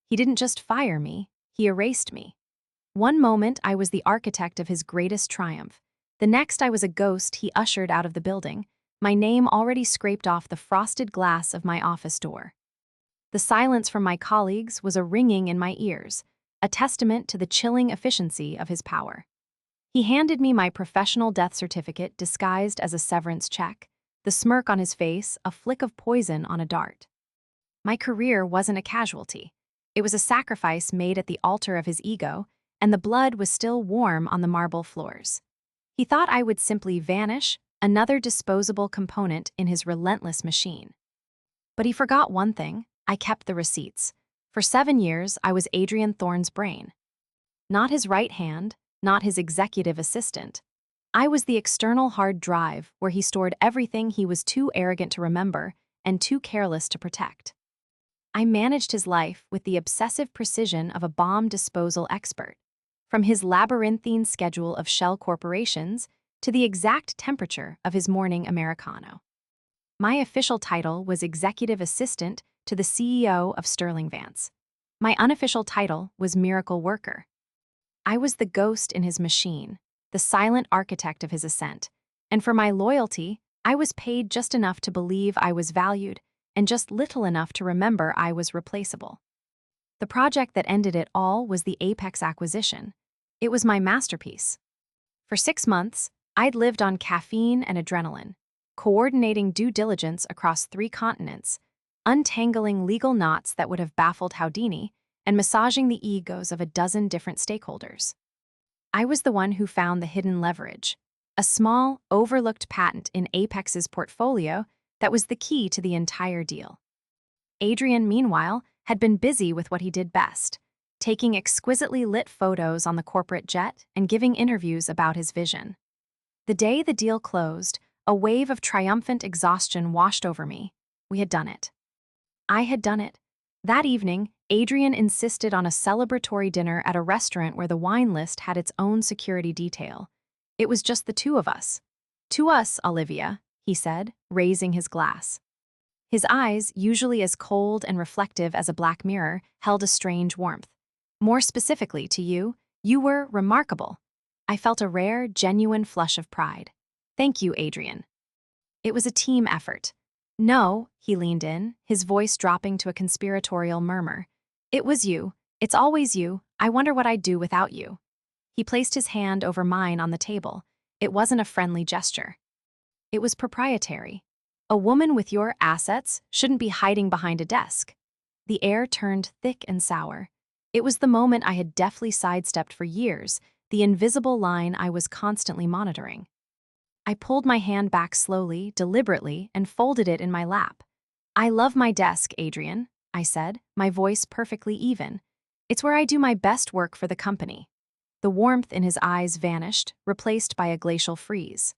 He didn't just fire me, he erased me. One moment I was the architect of his greatest triumph. The next I was a ghost he ushered out of the building, my name already scraped off the frosted glass of my office door. The silence from my colleagues was a ringing in my ears, a testament to the chilling efficiency of his power. He handed me my professional death certificate disguised as a severance check, the smirk on his face a flick of poison on a dart. My career wasn't a casualty. It was a sacrifice made at the altar of his ego, and the blood was still warm on the marble floors. He thought I would simply vanish, another disposable component in his relentless machine. But he forgot one thing: I kept the receipts. For 7 years, I was Adrian Thorne's brain. Not his right hand, not his executive assistant. I was the external hard drive where he stored everything he was too arrogant to remember and too careless to protect. I managed his life with the obsessive precision of a bomb disposal expert, from his labyrinthine schedule of shell corporations to the exact temperature of his morning Americano. My official title was Executive Assistant to the CEO of Sterling Vance. My unofficial title was Miracle Worker. I was the ghost in his machine, the silent architect of his ascent, and for my loyalty, I was paid just enough to believe I was valued and just little enough to remember I was replaceable. The project that ended it all was the Apex acquisition. It was my masterpiece. For 6 months, I'd lived on caffeine and adrenaline, coordinating due diligence across 3 continents, untangling legal knots that would have baffled Houdini, and massaging the egos of a dozen different stakeholders. I was the one who found the hidden leverage, a small, overlooked patent in Apex's portfolio that was the key to the entire deal. Adrian, meanwhile, had been busy with what he did best, taking exquisitely lit photos on the corporate jet and giving interviews about his vision. The day the deal closed, a wave of triumphant exhaustion washed over me. We had done it. I had done it. That evening, Adrian insisted on a celebratory dinner at a restaurant where the wine list had its own security detail. It was just the 2 of us. "To us, Olivia," he said, raising his glass. His eyes, usually as cold and reflective as a black mirror, held a strange warmth. "More specifically to you, you were remarkable." I felt a rare, genuine flush of pride. "Thank you, Adrian." It was a team effort. "No," he leaned in, his voice dropping to a conspiratorial murmur. "It was you. It's always you. I wonder what I'd do without you." He placed his hand over mine on the table. It wasn't a friendly gesture. It was proprietary. A woman with your assets shouldn't be hiding behind a desk. The air turned thick and sour. It was the moment I had deftly sidestepped for years, the invisible line I was constantly monitoring. I pulled my hand back slowly, deliberately, and folded it in my lap. "I love my desk, Adrian," I said, my voice perfectly even. "It's where I do my best work for the company." The warmth in his eyes vanished, replaced by a glacial freeze.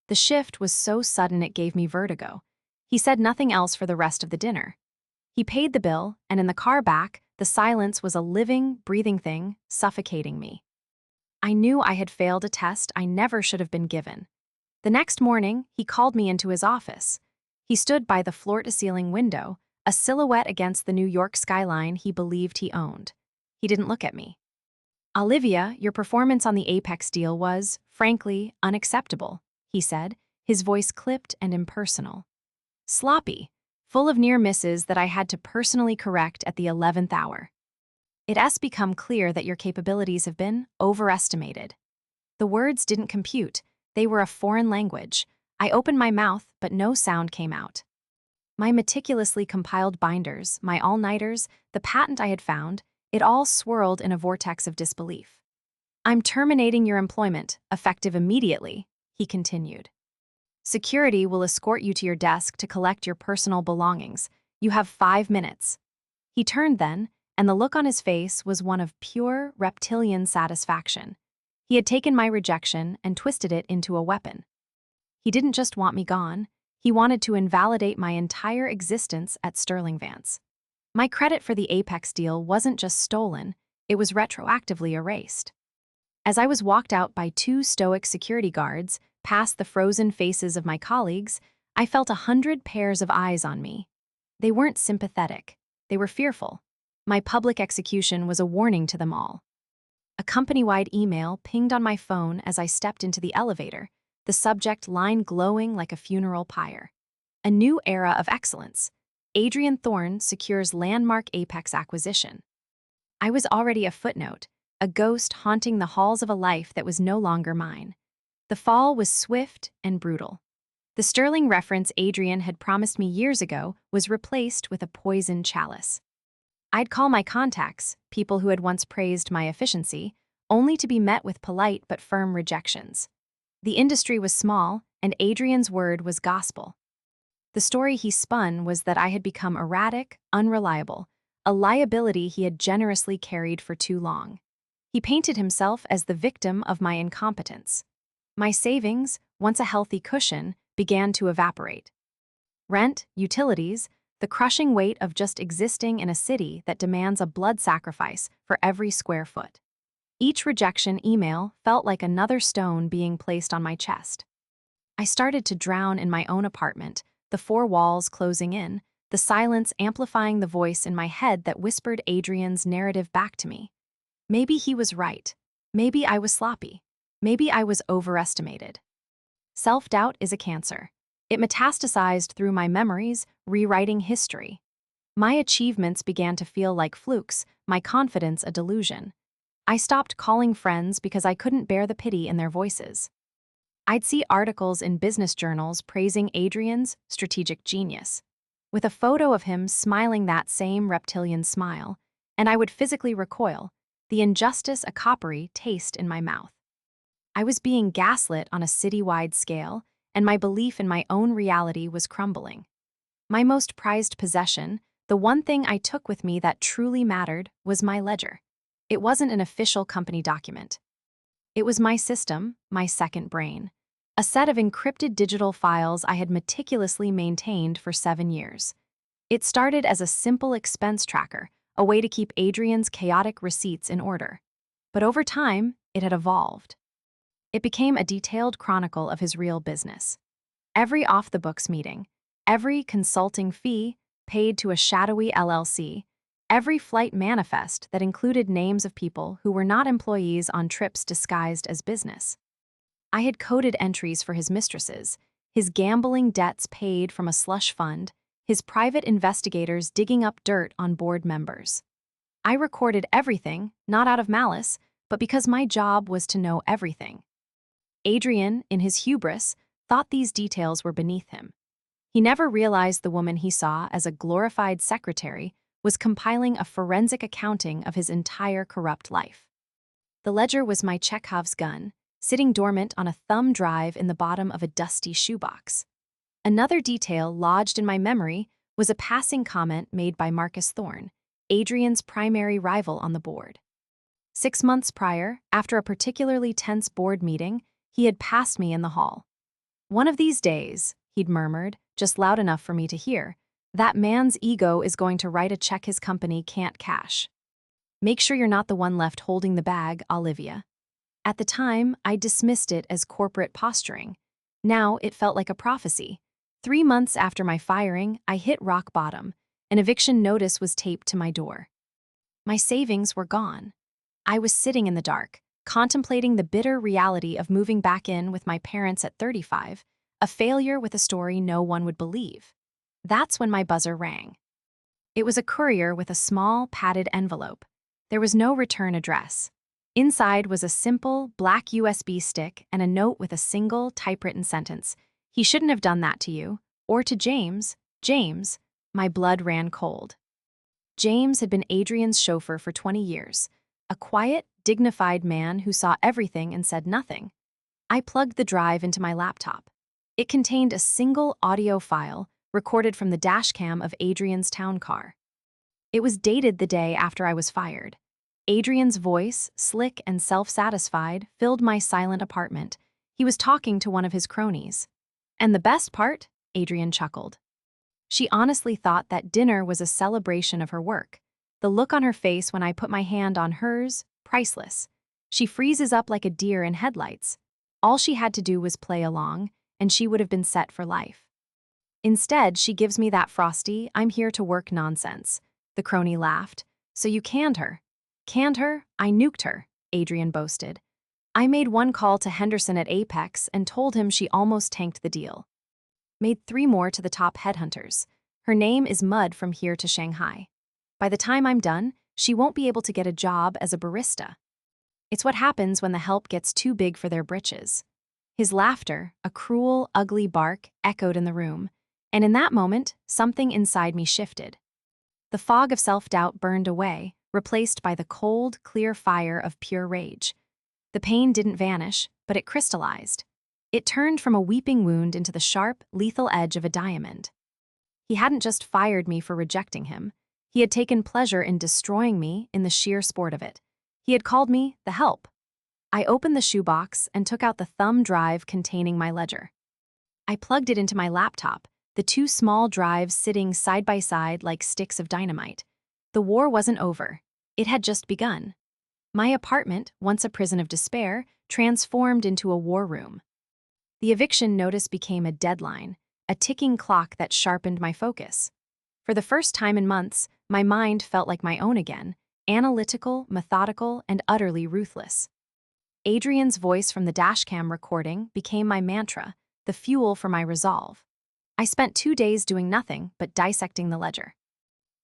The shift was so sudden it gave me vertigo. He said nothing else for the rest of the dinner. He paid the bill, and in the car back, the silence was a living, breathing thing, suffocating me. I knew I had failed a test I never should have been given. The next morning, he called me into his office. He stood by the floor-to-ceiling window, a silhouette against the New York skyline he believed he owned. He didn't look at me. "Olivia, your performance on the Apex deal was, frankly, unacceptable," he said, his voice clipped and impersonal. "Sloppy, full of near misses that I had to personally correct at the 11th hour. It has become clear that your capabilities have been overestimated." The words didn't compute. They were a foreign language. I opened my mouth, but no sound came out. My meticulously compiled binders, my all-nighters, the patent I had found, it all swirled in a vortex of disbelief. "I'm terminating your employment, effective immediately," he continued. "Security will escort you to your desk to collect your personal belongings. You have 5 minutes." He turned then, and the look on his face was one of pure reptilian satisfaction. He had taken my rejection and twisted it into a weapon. He didn't just want me gone, he wanted to invalidate my entire existence at Sterling Vance. My credit for the Apex deal wasn't just stolen, it was retroactively erased. As I was walked out by 2 stoic security guards, past the frozen faces of my colleagues, I felt 100 pairs of eyes on me. They weren't sympathetic, they were fearful. My public execution was a warning to them all. A company-wide email pinged on my phone as I stepped into the elevator, the subject line glowing like a funeral pyre. A new era of excellence. Adrian Thorne secures landmark apex acquisition. I was already a footnote, a ghost haunting the halls of a life that was no longer mine. The fall was swift and brutal. The sterling reference Adrian had promised me years ago was replaced with a poisoned chalice. I'd call my contacts, people who had once praised my efficiency, only to be met with polite but firm rejections. The industry was small, and Adrian's word was gospel. The story he spun was that I had become erratic, unreliable, a liability he had generously carried for too long. He painted himself as the victim of my incompetence. My savings, once a healthy cushion, began to evaporate. Rent, utilities, the crushing weight of just existing in a city that demands a blood sacrifice for every square foot. Each rejection email felt like another stone being placed on my chest. I started to drown in my own apartment, the four walls closing in, the silence amplifying the voice in my head that whispered Adrian's narrative back to me. Maybe he was right. Maybe I was sloppy. Maybe I was overestimated. Self-doubt is a cancer. It metastasized through my memories, rewriting history. My achievements began to feel like flukes, my confidence a delusion. I stopped calling friends because I couldn't bear the pity in their voices. I'd see articles in business journals praising Adrian's strategic genius, with a photo of him smiling that same reptilian smile, and I would physically recoil, the injustice a coppery taste in my mouth. I was being gaslit on a citywide scale, and my belief in my own reality was crumbling. My most prized possession, the one thing I took with me that truly mattered, was my ledger. It wasn't an official company document. It was my system, my second brain, a set of encrypted digital files I had meticulously maintained for 7 years. It started as a simple expense tracker, a way to keep Adrian's chaotic receipts in order. But over time, it had evolved. It became a detailed chronicle of his real business. Every off-the-books meeting, every consulting fee paid to a shadowy LLC, every flight manifest that included names of people who were not employees on trips disguised as business. I had coded entries for his mistresses, his gambling debts paid from a slush fund, his private investigators digging up dirt on board members. I recorded everything, not out of malice, but because my job was to know everything. Adrian, in his hubris, thought these details were beneath him. He never realized the woman he saw as a glorified secretary was compiling a forensic accounting of his entire corrupt life. The ledger was my Chekhov's gun, sitting dormant on a thumb drive in the bottom of a dusty shoebox. Another detail lodged in my memory was a passing comment made by Marcus Thorne, Adrian's primary rival on the board. 6 months prior, after a particularly tense board meeting, he had passed me in the hall. "One of these days," he'd murmured, just loud enough for me to hear, "that man's ego is going to write a check his company can't cash. Make sure you're not the one left holding the bag, Olivia." At the time, I dismissed it as corporate posturing. Now it felt like a prophecy. 3 months after my firing, I hit rock bottom. An eviction notice was taped to my door. My savings were gone. I was sitting in the dark, contemplating the bitter reality of moving back in with my parents at 35, a failure with a story no one would believe. That's when my buzzer rang. It was a courier with a small, padded envelope. There was no return address. Inside was a simple, black USB stick and a note with a single, typewritten sentence. "He shouldn't have done that to you. Or to James." James. My blood ran cold. James had been Adrian's chauffeur for 20 years. A quiet, dignified man who saw everything and said nothing. I plugged the drive into my laptop. It contained a single audio file recorded from the dashcam of Adrian's town car. It was dated the day after I was fired. Adrian's voice, slick and self-satisfied, filled my silent apartment. He was talking to one of his cronies. "And the best part?" Adrian chuckled. She honestly thought that dinner was a celebration of her work. The look on her face when I put my hand on hers, priceless. She freezes up like a deer in headlights. All she had to do was play along, and she would have been set for life. Instead, she gives me that frosty, "I'm here to work" nonsense. The crony laughed. So you canned her. Canned her? I nuked her, Adrian boasted. I made one call to Henderson at Apex and told him she almost tanked the deal. Made 3 more to the top headhunters. Her name is Mud from here to Shanghai. By the time I'm done, she won't be able to get a job as a barista. It's what happens when the help gets too big for their britches. His laughter, a cruel, ugly bark, echoed in the room, and in that moment, something inside me shifted. The fog of self-doubt burned away, replaced by the cold, clear fire of pure rage. The pain didn't vanish, but it crystallized. It turned from a weeping wound into the sharp, lethal edge of a diamond. He hadn't just fired me for rejecting him. He had taken pleasure in destroying me in the sheer sport of it. He had called me the help. I opened the shoebox and took out the thumb drive containing my ledger. I plugged it into my laptop, the 2 small drives sitting side by side like sticks of dynamite. The war wasn't over. It had just begun. My apartment, once a prison of despair, transformed into a war room. The eviction notice became a deadline, a ticking clock that sharpened my focus. For the first time in months, my mind felt like my own again, analytical, methodical, and utterly ruthless. Adrian's voice from the dashcam recording became my mantra, the fuel for my resolve. I spent 2 days doing nothing but dissecting the ledger.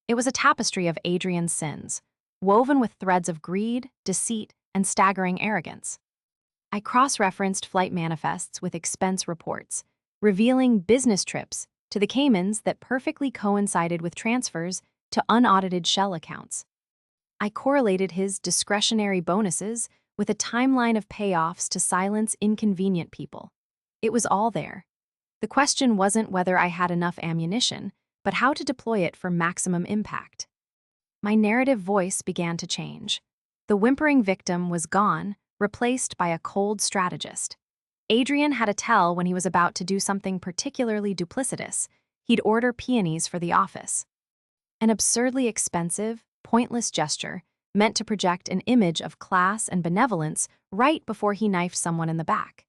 It was a tapestry of Adrian's sins, woven with threads of greed, deceit, and staggering arrogance. I cross-referenced flight manifests with expense reports, revealing business trips to the Caymans that perfectly coincided with transfers to unaudited shell accounts. I correlated his discretionary bonuses with a timeline of payoffs to silence inconvenient people. It was all there. The question wasn't whether I had enough ammunition, but how to deploy it for maximum impact. My narrative voice began to change. The whimpering victim was gone, replaced by a cold strategist. Adrian had a tell when he was about to do something particularly duplicitous. He'd order peonies for the office. An absurdly expensive, pointless gesture meant to project an image of class and benevolence right before he knifed someone in the back.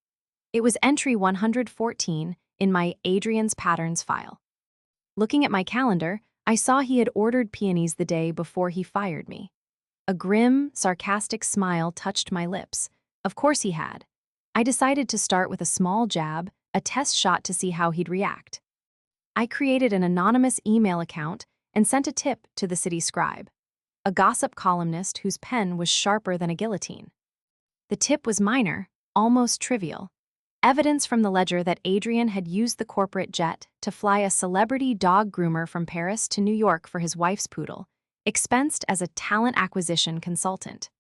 It was entry 114 in my Adrian's Patterns file. Looking at my calendar, I saw he had ordered peonies the day before he fired me. A grim, sarcastic smile touched my lips. Of course he had. I decided to start with a small jab, a test shot to see how he'd react. I created an anonymous email account and sent a tip to the city scribe, a gossip columnist whose pen was sharper than a guillotine. The tip was minor, almost trivial. Evidence from the ledger that Adrian had used the corporate jet to fly a celebrity dog groomer from Paris to New York for his wife's poodle, expensed as a talent acquisition consultant.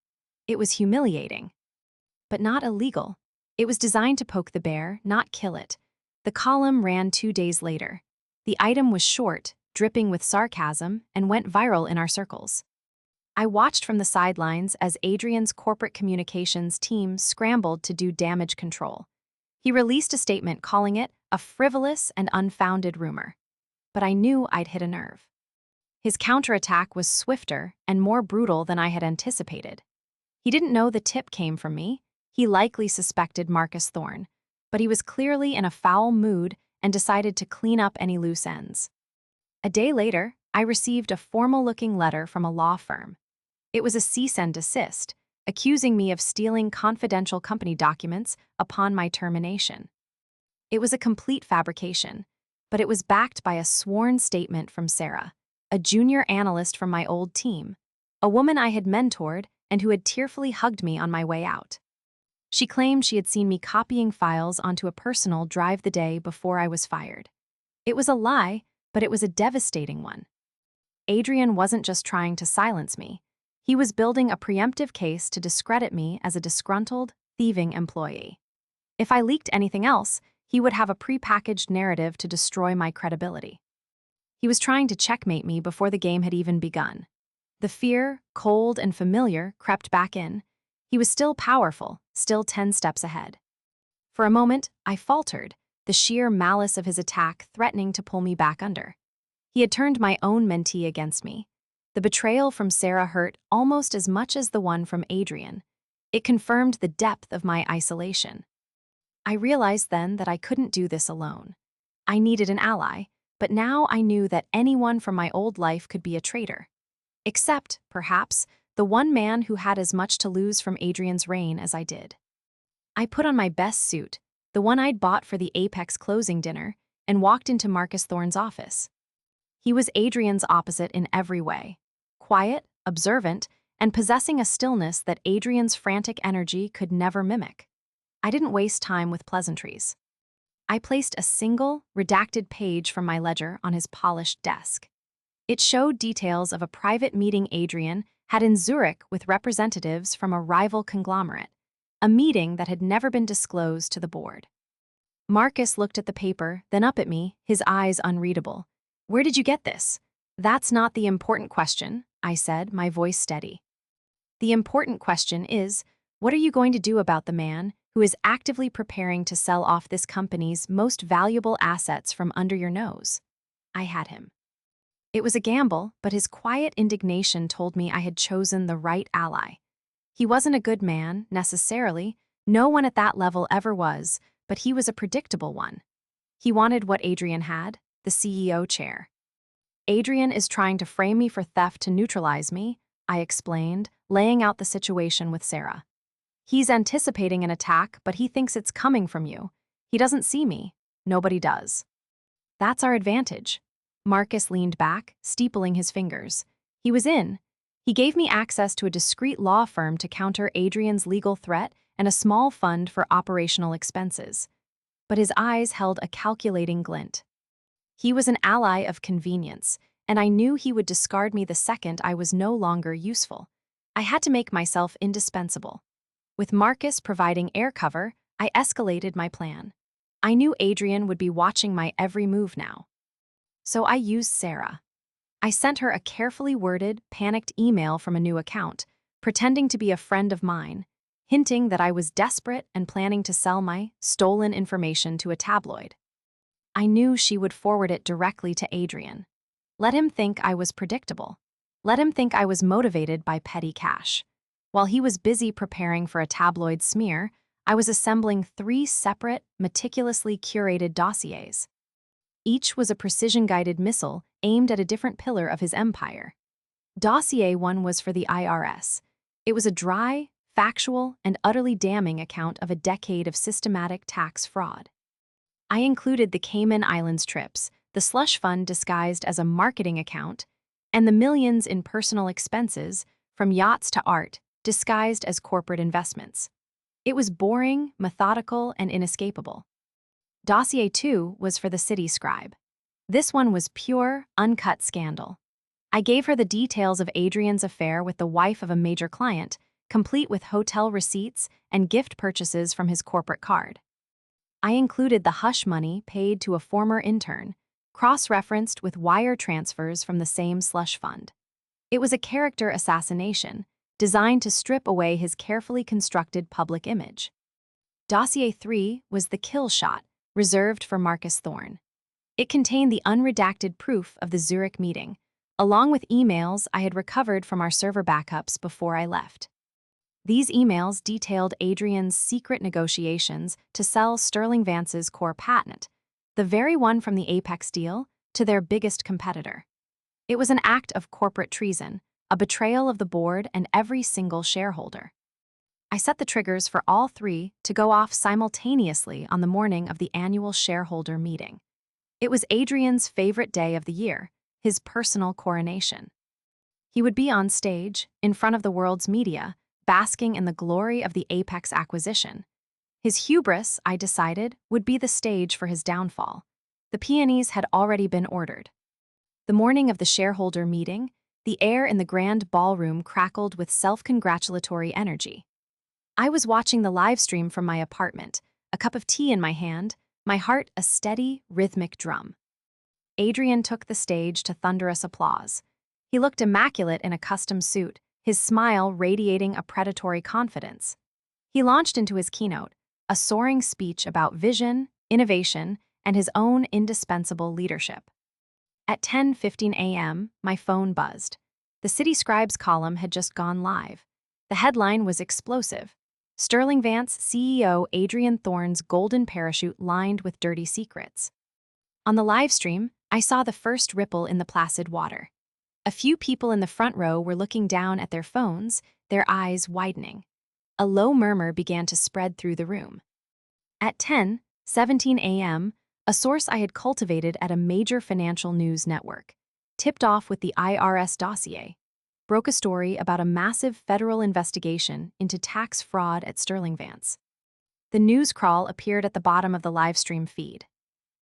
It was humiliating, but not illegal. It was designed to poke the bear, not kill it. The column ran 2 days later. The item was short, dripping with sarcasm, and went viral in our circles. I watched from the sidelines as Adrian's corporate communications team scrambled to do damage control. He released a statement calling it a frivolous and unfounded rumor. But I knew I'd hit a nerve. His counterattack was swifter and more brutal than I had anticipated. He didn't know the tip came from me. He likely suspected Marcus Thorne, but he was clearly in a foul mood and decided to clean up any loose ends. A day later, I received a formal-looking letter from a law firm. It was a cease and desist, accusing me of stealing confidential company documents upon my termination. It was a complete fabrication, but it was backed by a sworn statement from Sarah, a junior analyst from my old team, a woman I had mentored and who had tearfully hugged me on my way out. She claimed she had seen me copying files onto a personal drive the day before I was fired. It was a lie, but it was a devastating one. Adrian wasn't just trying to silence me. He was building a preemptive case to discredit me as a disgruntled, thieving employee. If I leaked anything else, he would have a prepackaged narrative to destroy my credibility. He was trying to checkmate me before the game had even begun. The fear, cold and familiar, crept back in. He was still powerful, still 10 steps ahead. For a moment, I faltered, the sheer malice of his attack threatening to pull me back under. He had turned my own mentee against me. The betrayal from Sarah hurt almost as much as the one from Adrian. It confirmed the depth of my isolation. I realized then that I couldn't do this alone. I needed an ally, but now I knew that anyone from my old life could be a traitor. Except, perhaps, the one man who had as much to lose from Adrian's reign as I did. I put on my best suit, the one I'd bought for the Apex closing dinner, and walked into Marcus Thorne's office. He was Adrian's opposite in every way. Quiet, observant, and possessing a stillness that Adrian's frantic energy could never mimic. I didn't waste time with pleasantries. I placed a single, redacted page from my ledger on his polished desk. It showed details of a private meeting Adrian had in Zurich with representatives from a rival conglomerate, a meeting that had never been disclosed to the board. Marcus looked at the paper, then up at me, his eyes unreadable. "Where did you get this?" "That's not the important question," I said, my voice steady. "The important question is, what are you going to do about the man who is actively preparing to sell off this company's most valuable assets from under your nose?" I had him. It was a gamble, but his quiet indignation told me I had chosen the right ally. He wasn't a good man, necessarily. No one at that level ever was, but he was a predictable one. He wanted what Adrian had, the CEO chair. "Adrian is trying to frame me for theft to neutralize me," I explained, laying out the situation with Sarah. "He's anticipating an attack, but he thinks it's coming from you. He doesn't see me. Nobody does." "That's our advantage." Marcus leaned back, steepling his fingers. He was in. He gave me access to a discreet law firm to counter Adrian's legal threat and a small fund for operational expenses. But his eyes held a calculating glint. He was an ally of convenience, and I knew he would discard me the second I was no longer useful. I had to make myself indispensable. With Marcus providing air cover, I escalated my plan. I knew Adrian would be watching my every move now. So I used Sarah. I sent her a carefully worded, panicked email from a new account, pretending to be a friend of mine, hinting that I was desperate and planning to sell my stolen information to a tabloid. I knew she would forward it directly to Adrian. Let him think I was predictable. Let him think I was motivated by petty cash. While he was busy preparing for a tabloid smear, I was assembling 3 separate, meticulously curated dossiers. Each was a precision-guided missile aimed at a different pillar of his empire. Dossier 1 was for the IRS. It was a dry, factual, and utterly damning account of a decade of systematic tax fraud. I included the Cayman Islands trips, the slush fund disguised as a marketing account, and the millions in personal expenses, from yachts to art, disguised as corporate investments. It was boring, methodical, and inescapable. Dossier 2 was for the city scribe. This one was pure, uncut scandal. I gave her the details of Adrian's affair with the wife of a major client, complete with hotel receipts and gift purchases from his corporate card. I included the hush money paid to a former intern, cross-referenced with wire transfers from the same slush fund. It was a character assassination, designed to strip away his carefully constructed public image. Dossier 3 was the kill shot, reserved for Marcus Thorne. It contained the unredacted proof of the Zurich meeting, along with emails I had recovered from our server backups before I left. These emails detailed Adrian's secret negotiations to sell Sterling Vance's core patent, the very one from the Apex deal, to their biggest competitor. It was an act of corporate treason, a betrayal of the board and every single shareholder. I set the triggers for all 3 to go off simultaneously on the morning of the annual shareholder meeting. It was Adrian's favorite day of the year, his personal coronation. He would be on stage, in front of the world's media, basking in the glory of the Apex acquisition. His hubris, I decided, would be the stage for his downfall. The peonies had already been ordered. The morning of the shareholder meeting, the air in the grand ballroom crackled with self-congratulatory energy. I was watching the live stream from my apartment, a cup of tea in my hand, my heart a steady, rhythmic drum. Adrian took the stage to thunderous applause. He looked immaculate in a custom suit, his smile radiating a predatory confidence. He launched into his keynote, a soaring speech about vision, innovation, and his own indispensable leadership. At 10:15 a.m., my phone buzzed. The City Scribes column had just gone live. The headline was explosive. Sterling Vance CEO Adrian Thorne's golden parachute lined with dirty secrets. On the live stream, I saw the first ripple in the placid water. A few people in the front row were looking down at their phones, their eyes widening. A low murmur began to spread through the room. At 10:17 a.m., a source I had cultivated at a major financial news network, tipped off with the IRS dossier, broke a story about a massive federal investigation into tax fraud at Sterling Vance. The news crawl appeared at the bottom of the livestream feed.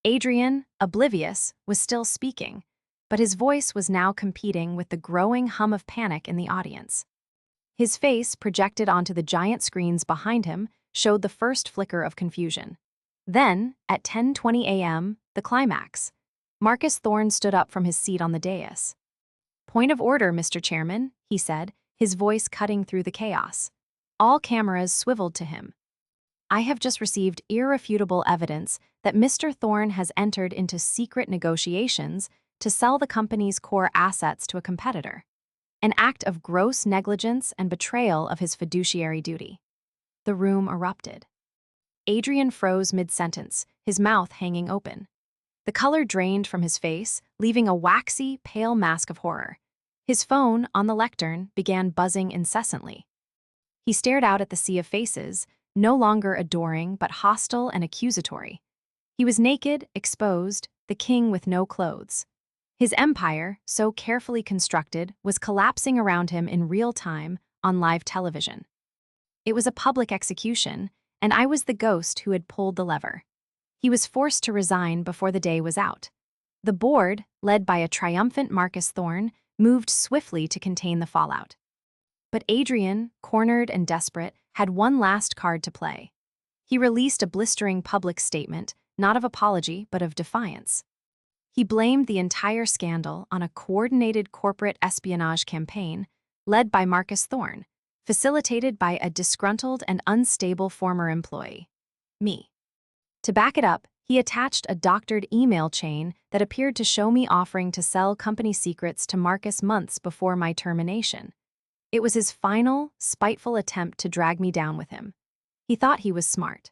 Adrian, oblivious, was still speaking, but his voice was now competing with the growing hum of panic in the audience. His face, projected onto the giant screens behind him, showed the first flicker of confusion. Then, at 10:20 a.m., the climax. Marcus Thorne stood up from his seat on the dais. "Point of order, Mr. Chairman," he said, his voice cutting through the chaos. All cameras swiveled to him. "I have just received irrefutable evidence that Mr. Thorne has entered into secret negotiations to sell the company's core assets to a competitor. An act of gross negligence and betrayal of his fiduciary duty." The room erupted. Adrian froze mid-sentence, his mouth hanging open. The color drained from his face, leaving a waxy, pale mask of horror. His phone, on the lectern, began buzzing incessantly. He stared out at the sea of faces, no longer adoring but hostile and accusatory. He was naked, exposed, the king with no clothes. His empire, so carefully constructed, was collapsing around him in real time on live television. It was a public execution, and I was the ghost who had pulled the lever. He was forced to resign before the day was out. The board, led by a triumphant Marcus Thorne, moved swiftly to contain the fallout. But Adrian, cornered and desperate, had one last card to play. He released a blistering public statement, not of apology but of defiance. He blamed the entire scandal on a coordinated corporate espionage campaign led by Marcus Thorne, facilitated by a disgruntled and unstable former employee, me. To back it up, he attached a doctored email chain that appeared to show me offering to sell company secrets to Marcus months before my termination. It was his final, spiteful attempt to drag me down with him. He thought he was smart.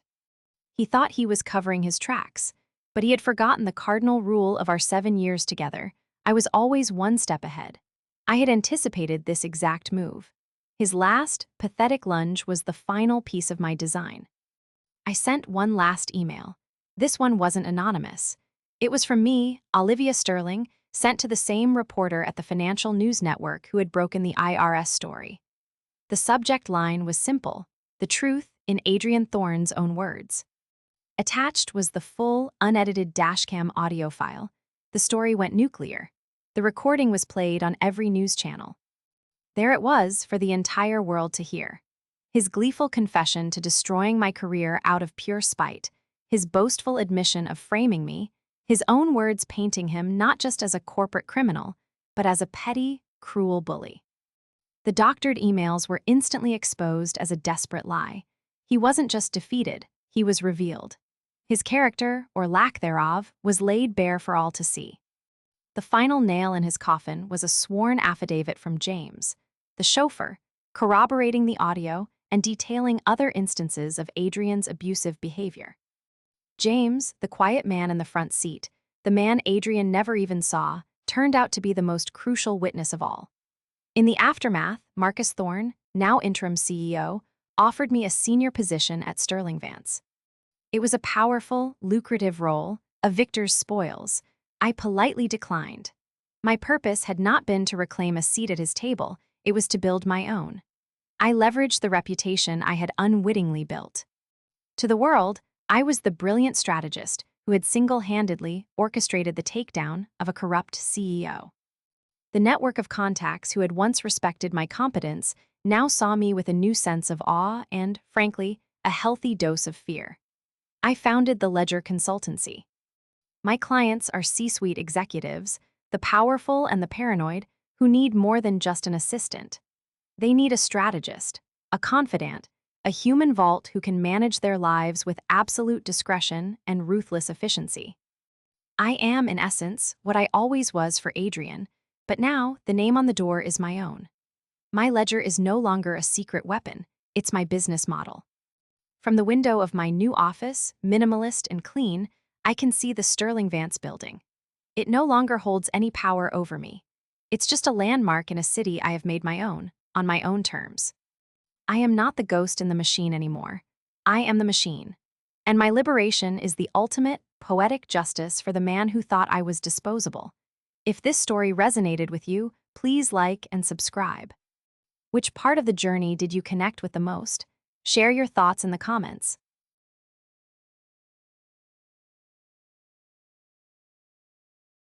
He thought he was covering his tracks, but he had forgotten the cardinal rule of our 7 years together. I was always one step ahead. I had anticipated this exact move. His last, pathetic lunge was the final piece of my design. I sent one last email. This one wasn't anonymous. It was from me, Olivia Sterling, sent to the same reporter at the financial news network who had broken the IRS story. The subject line was simple: the truth in Adrian Thorne's own words. Attached was the full, unedited dashcam audio file. The story went nuclear. The recording was played on every news channel. There it was for the entire world to hear. His gleeful confession to destroying my career out of pure spite, his boastful admission of framing me, his own words painting him not just as a corporate criminal, but as a petty, cruel bully. The doctored emails were instantly exposed as a desperate lie. He wasn't just defeated, he was revealed. His character, or lack thereof, was laid bare for all to see. The final nail in his coffin was a sworn affidavit from James, the chauffeur, corroborating the audio and detailing other instances of Adrian's abusive behavior. James, the quiet man in the front seat, the man Adrian never even saw, turned out to be the most crucial witness of all. In the aftermath, Marcus Thorne, now interim CEO, offered me a senior position at Sterling Vance. It was a powerful, lucrative role, a victor's spoils. I politely declined. My purpose had not been to reclaim a seat at his table, it was to build my own. I leveraged the reputation I had unwittingly built. To the world, I was the brilliant strategist who had single-handedly orchestrated the takedown of a corrupt CEO. The network of contacts who had once respected my competence now saw me with a new sense of awe and, frankly, a healthy dose of fear. I founded the Ledger Consultancy. My clients are C-suite executives, the powerful and the paranoid, who need more than just an assistant. They need a strategist, a confidant, a human vault who can manage their lives with absolute discretion and ruthless efficiency. I am, in essence, what I always was for Adrian, but now the name on the door is my own. My ledger is no longer a secret weapon, it's my business model. From the window of my new office, minimalist and clean, I can see the Sterling Vance building. It no longer holds any power over me. It's just a landmark in a city I have made my own, on my own terms. I am not the ghost in the machine anymore. I am the machine. And my liberation is the ultimate, poetic justice for the man who thought I was disposable. If this story resonated with you, please like and subscribe. Which part of the journey did you connect with the most? Share your thoughts in the comments.